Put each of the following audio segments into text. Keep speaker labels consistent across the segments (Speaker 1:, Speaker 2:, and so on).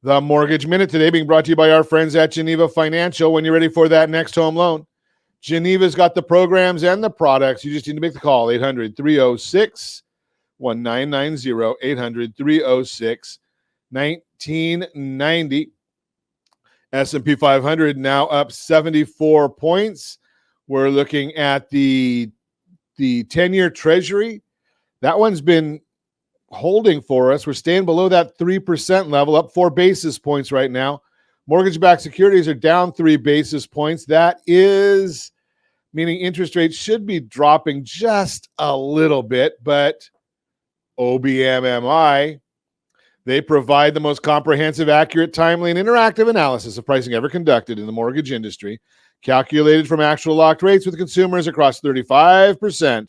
Speaker 1: The Mortgage Minute today being brought to you by our friends at Geneva Financial. When you're ready for that next home loan, Geneva's got the programs and the products. You just need to make the call, 800-306-1990, 800-306-1990. S&P 500 now up 74 points. We're looking at the 10-year Treasury. That one's been holding for us. We're staying below that 3% level, up 4 basis points right now. Mortgage-backed securities are down 3 basis points. That is meaning interest rates should be dropping just a little bit, but OBMMI, they provide the most comprehensive, accurate, timely, and interactive analysis of pricing ever conducted in the mortgage industry, calculated from actual locked rates with consumers across 35%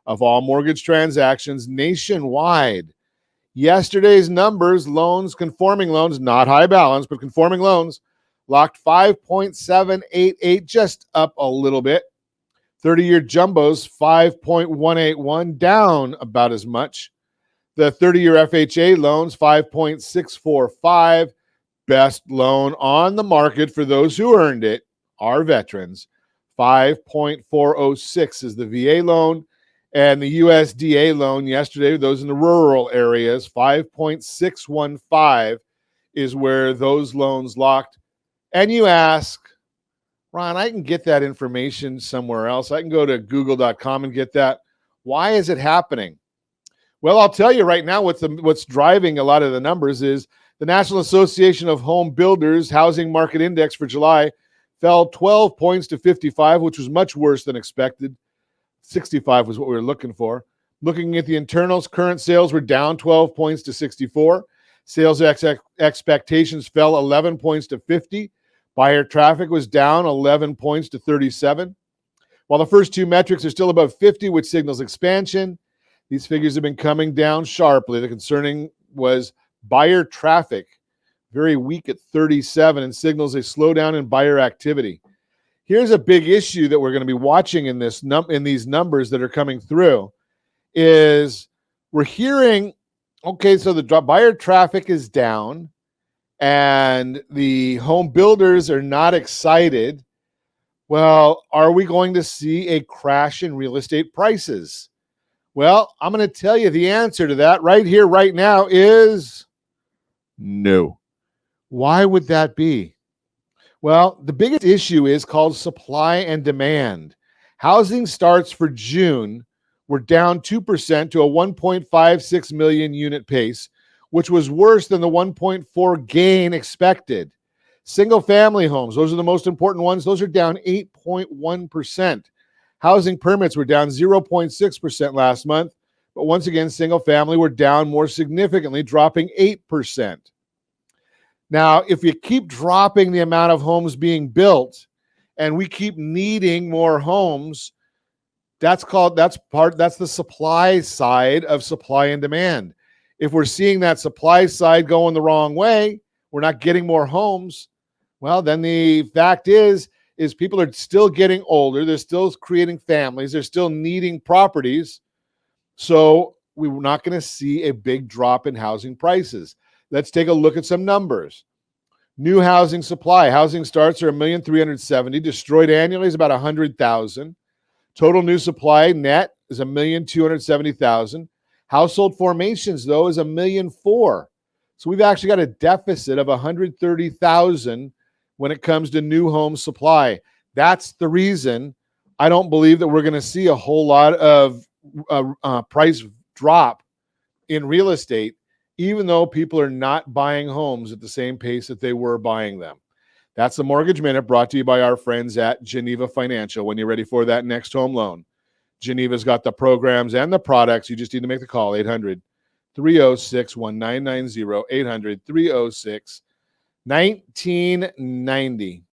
Speaker 1: of all mortgage transactions nationwide. Yesterday's numbers, conforming loans, not high balance, but conforming loans, locked 5.788, just up a little bit. 30-year jumbos, 5.181, down about as much. The 30-year FHA loans, 5.645. Best loan on the market for those who earned it, our veterans. 5.406 is the VA loan. And the USDA loan yesterday, those in the rural areas, 5.615 is where those loans locked. And you ask, Ron, I can get that information somewhere else. I can go to google.com and get that. Why is it happening? Well, I'll tell you right now what's driving a lot of the numbers is the National Association of Home Builders Housing Market Index for July fell 12 points to 55, which was much worse than expected. 65 was what we were looking for. Looking at the internals, current sales were down 12 points to 64. Sales expectations fell 11 points to 50. Buyer traffic was down 11 points to 37. While the first two metrics are still above 50, which signals expansion, these figures have been coming down sharply. The concerning was buyer traffic, very weak at 37, and signals a slowdown in buyer activity. Here's a big issue that we're going to be watching in these numbers that are coming through is we're hearing, okay, so the buyer traffic is down and the home builders are not excited. Well, are we going to see a crash in real estate prices? Well, I'm going to tell you the answer to that right here, right now is no. Why would that be? Well, the biggest issue is called supply and demand. Housing starts for June were down 2% to a 1.56 million unit pace, which was worse than the 1.4 gain expected. Single-family homes, those are the most important ones, those are down 8.1%. Housing permits were down 0.6% last month, but once again, single-family were down more significantly, dropping 8%. Now, if you keep dropping the amount of homes being built and we keep needing more homes, that's the supply side of supply and demand. If we're seeing that supply side going the wrong way, we're not getting more homes, well, then the fact is people are still getting older. They're still creating families. They're still needing properties. So we're not going to see a big drop in housing prices. Let's take a look at some numbers. New housing supply. Housing starts are 1,370,000. Destroyed annually is about 100,000. Total new supply net is 1,270,000. Household formations, though, is 1,000,004. So we've actually got a deficit of 130,000 when it comes to new home supply. That's the reason I don't believe that we're going to see a whole lot of price drop in real estate, even though people are not buying homes at the same pace that they were buying them. That's the Mortgage Minute brought to you by our friends at Geneva Financial. When you're ready for that next home loan, Geneva's got the programs and the products. You just need to make the call, 800-306-1990, 800-306-1990.